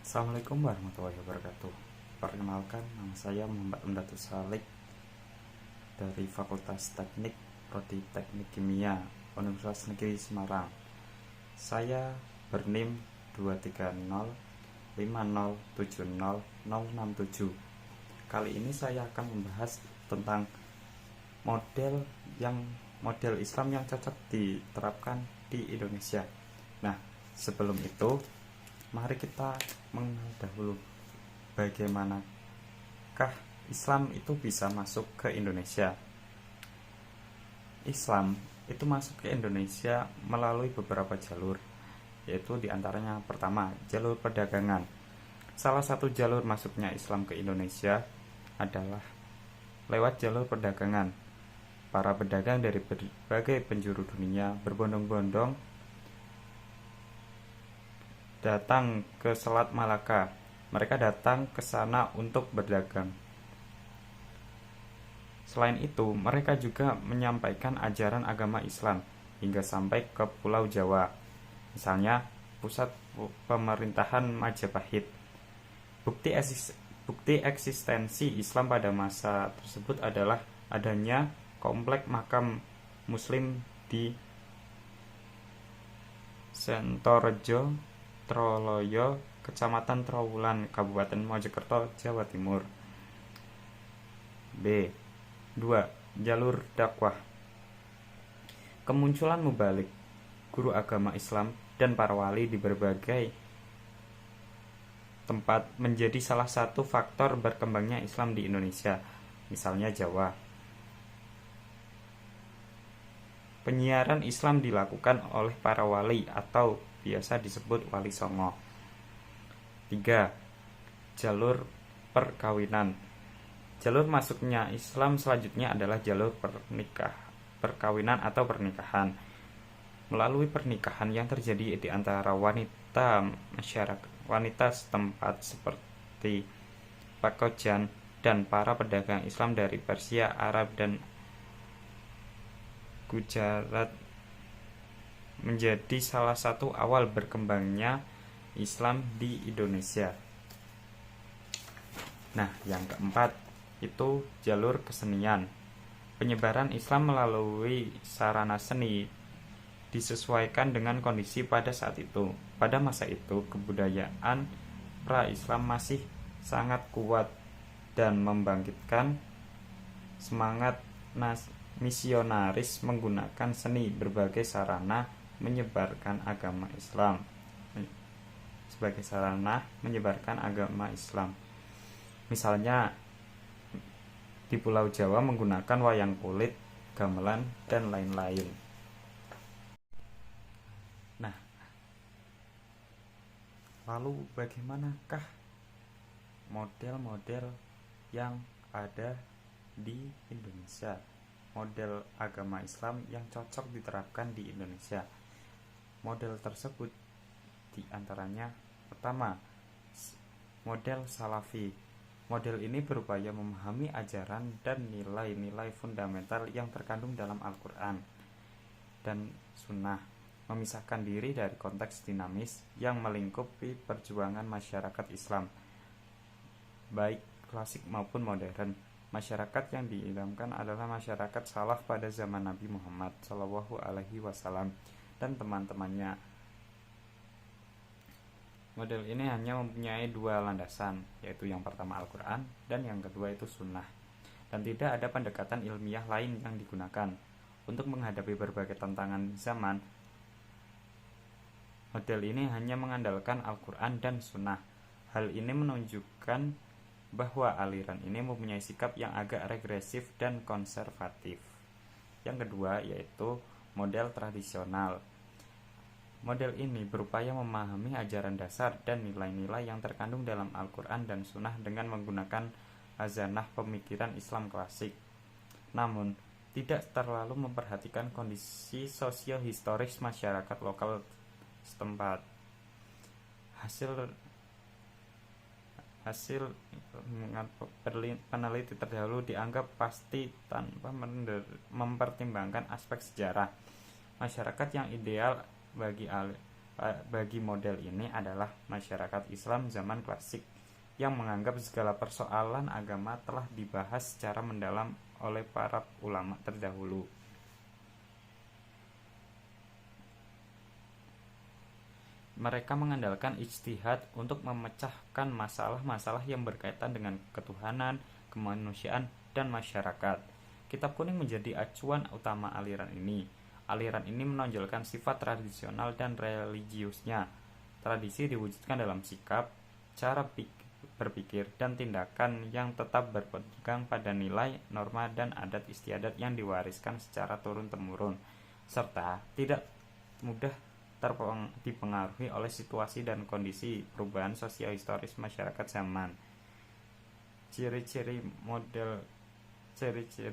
Assalamualaikum warahmatullahi wabarakatuh. Perkenalkan, nama saya Muhammad Umdatus Salik dari Fakultas Teknik Prodi Teknik Kimia Universitas Negeri Semarang. Saya berNIM 23050700067. Kali ini saya akan membahas tentang model model Islam yang cocok diterapkan di Indonesia. Nah, sebelum itu mari kita mengenal dahulu bagaimanakah Islam itu bisa masuk ke Indonesia. Islam itu masuk ke Indonesia melalui beberapa jalur, yaitu diantaranya pertama, jalur perdagangan. Salah satu jalur masuknya Islam ke Indonesia adalah lewat jalur perdagangan. Para pedagang dari berbagai penjuru dunia berbondong-bondong datang ke Selat Malaka. Mereka datang ke sana untuk berdagang. Selain itu, mereka juga menyampaikan ajaran agama Islam hingga sampai ke Pulau Jawa. Misalnya, pusat pemerintahan Majapahit. Bukti eksistensi Islam pada masa tersebut adalah adanya komplek makam Muslim di Sentorejo, Troloyo, Kecamatan Trowulan, Kabupaten Mojokerto, Jawa Timur. B. 2. Jalur dakwah. Kemunculan mubalik, guru agama Islam dan para wali di berbagai tempat menjadi salah satu faktor berkembangnya Islam di Indonesia, misalnya Jawa. Penyiaran Islam dilakukan oleh para wali atau biasa disebut wali songo. 3. Jalur perkawinan. Jalur masuknya Islam selanjutnya adalah jalur perkawinan atau pernikahan. Melalui pernikahan yang terjadi di antara wanita setempat seperti Pakojan dan para pedagang Islam dari Persia, Arab, dan Gujarat menjadi salah satu awal berkembangnya Islam di Indonesia. Nah, yang keempat itu jalur kesenian. Penyebaran Islam melalui sarana seni disesuaikan dengan kondisi pada saat itu. Pada masa itu, kebudayaan pra-Islam masih sangat kuat dan membangkitkan semangat misionaris menggunakan seni berbagai sarana menyebarkan agama Islam. Misalnya di Pulau Jawa menggunakan wayang kulit, gamelan, dan lain-lain. Nah, lalu bagaimanakah model-model yang ada di Indonesia? Model agama Islam yang cocok diterapkan di Indonesia. Model tersebut diantaranya pertama, model Salafi. Model ini berupaya memahami ajaran dan nilai-nilai fundamental yang terkandung dalam Al-Quran dan Sunnah, memisahkan diri dari konteks dinamis yang melingkupi perjuangan masyarakat Islam, baik klasik maupun modern. Masyarakat yang diidamkan adalah masyarakat salaf pada zaman Nabi Muhammad SAW dan teman-temannya. Model ini hanya mempunyai dua landasan, yaitu yang pertama Al-Quran dan yang kedua itu Sunnah, dan tidak ada pendekatan ilmiah lain yang digunakan. Untuk menghadapi berbagai tantangan zaman, model ini hanya mengandalkan Al-Quran dan Sunnah. Hal ini menunjukkan bahwa aliran ini mempunyai sikap yang agak regresif dan konservatif. Yang kedua yaitu model tradisional. Model ini berupaya memahami ajaran dasar dan nilai-nilai yang terkandung dalam Al-Quran dan Sunnah dengan menggunakan hazanah pemikiran Islam klasik, namun tidak terlalu memperhatikan kondisi sosio-historis masyarakat lokal setempat. Hasil peneliti terdahulu dianggap pasti tanpa mempertimbangkan aspek sejarah. Masyarakat yang ideal bagi bagi model ini adalah masyarakat Islam zaman klasik yang menganggap segala persoalan agama telah dibahas secara mendalam oleh para ulama terdahulu. Mereka mengandalkan ijtihad untuk memecahkan masalah-masalah yang berkaitan dengan ketuhanan, kemanusiaan, dan masyarakat. Kitab Kuning menjadi acuan utama aliran ini. Aliran ini menonjolkan sifat tradisional dan religiusnya. Tradisi diwujudkan dalam sikap, cara berpikir, dan tindakan yang tetap berpegang pada nilai, norma, dan adat istiadat yang diwariskan secara turun-temurun, serta tidak mudah dipengaruhi oleh situasi dan kondisi perubahan sosial historis masyarakat zaman. Ciri-ciri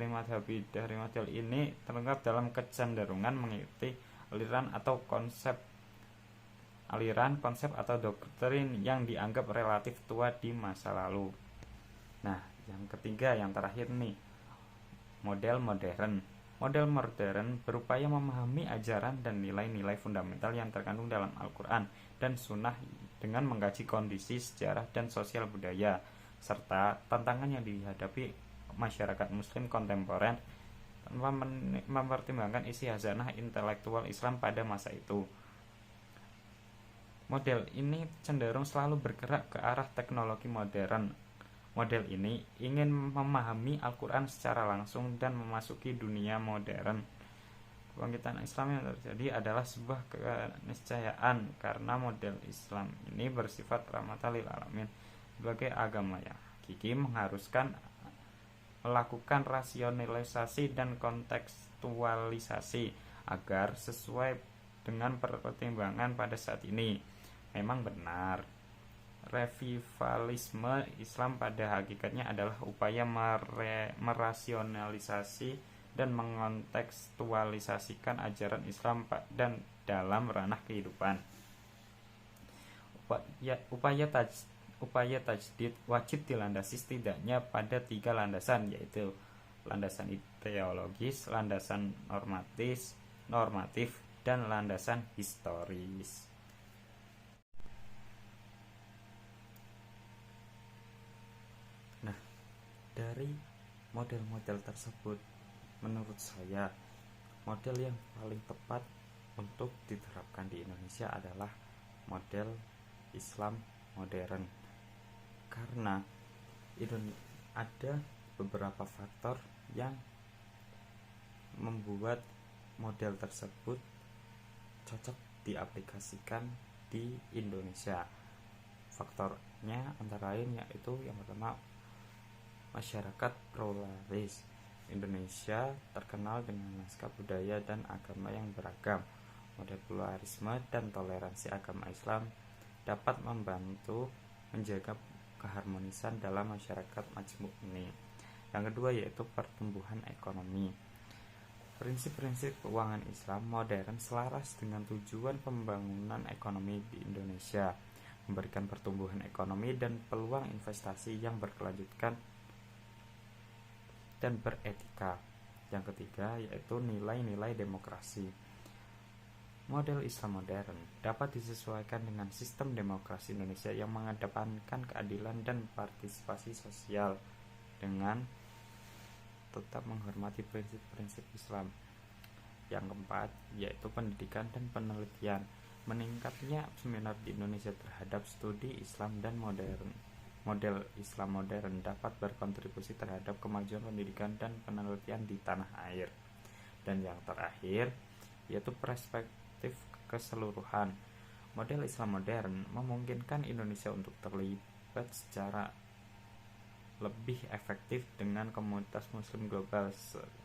madhabi dari model ini terungkap dalam kecenderungan mengikuti aliran, konsep atau doktrin yang dianggap relatif tua di masa lalu. Nah, yang ketiga, yang terakhir nih, model modern. Model modern berupaya memahami ajaran dan nilai-nilai fundamental yang terkandung dalam Al-Quran dan Sunnah dengan mengkaji kondisi sejarah dan sosial budaya, serta tantangan yang dihadapi masyarakat muslim kontemporer tanpa mempertimbangkan isi hazanah intelektual Islam pada masa itu. Model ini cenderung selalu bergerak ke arah teknologi modern. Model ini ingin memahami Al-Quran secara langsung dan memasuki dunia modern. Kebangkitan Islam yang terjadi adalah sebuah keniscayaan karena model Islam ini bersifat rahmatan lil alamin. Sebagai agama yang hakiki mengharuskan melakukan rasionalisasi dan kontekstualisasi agar sesuai dengan pertimbangan pada saat ini. Memang benar, revivalisme Islam pada hakikatnya adalah upaya merasionalisasi dan mengontekstualisasikan ajaran Islam dan dalam ranah kehidupan. Upaya tajdid wajib dilandasi setidaknya pada 3 landasan, yaitu landasan ideologis, landasan normatif, dan landasan historis. Dari model-model tersebut, menurut saya model yang paling tepat untuk diterapkan di Indonesia adalah model Islam modern, karena ada beberapa faktor yang membuat model tersebut cocok diaplikasikan di Indonesia. Faktornya antara lain yaitu yang pertama, masyarakat pluralis. Indonesia terkenal dengan naskah budaya dan agama yang beragam. Model pluralisme dan toleransi agama Islam dapat membantu menjaga keharmonisan dalam masyarakat majmuk ini. Yang kedua yaitu pertumbuhan ekonomi. Prinsip-prinsip keuangan Islam modern selaras dengan tujuan pembangunan ekonomi di Indonesia, memberikan pertumbuhan ekonomi dan peluang investasi yang berkelanjutan dan beretika. Yang ketiga yaitu nilai-nilai demokrasi. Model Islam modern dapat disesuaikan dengan sistem demokrasi Indonesia yang mengedepankan keadilan dan partisipasi sosial dengan tetap menghormati prinsip-prinsip Islam. Yang keempat yaitu pendidikan dan penelitian. Meningkatnya seminar di Indonesia terhadap studi Islam dan model Islam modern dapat berkontribusi terhadap kemajuan pendidikan dan penelitian di tanah air. Dan yang terakhir yaitu perspektif keseluruhan. Model Islam modern memungkinkan Indonesia untuk terlibat secara lebih efektif dengan komunitas muslim global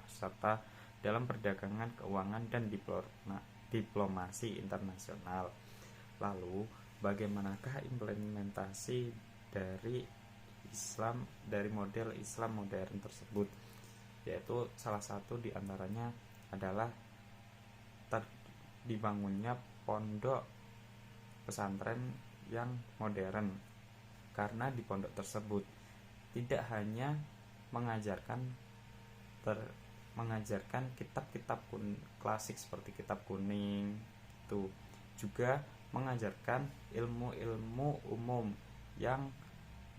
serta dalam perdagangan, keuangan, dan diplomasi internasional. Lalu, bagaimanakah implementasi dari model Islam modern tersebut? Yaitu salah satu diantaranya adalah dibangunnya pondok pesantren yang modern, karena di pondok tersebut tidak hanya mengajarkan kitab-kitab klasik seperti kitab kuning, itu juga mengajarkan ilmu-ilmu umum yang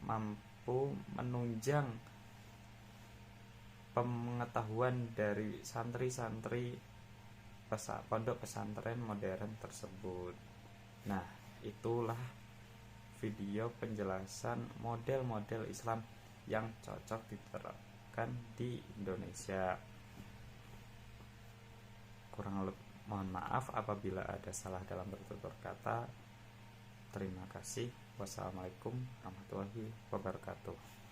mampu menunjang pengetahuan dari santri-santri pondok pesantren modern tersebut. Nah, itulah video penjelasan model-model Islam yang cocok diterapkan di Indonesia. Mohon maaf apabila ada salah dalam bertutur kata. Terima kasih. Wassalamualaikum warahmatullahi wabarakatuh.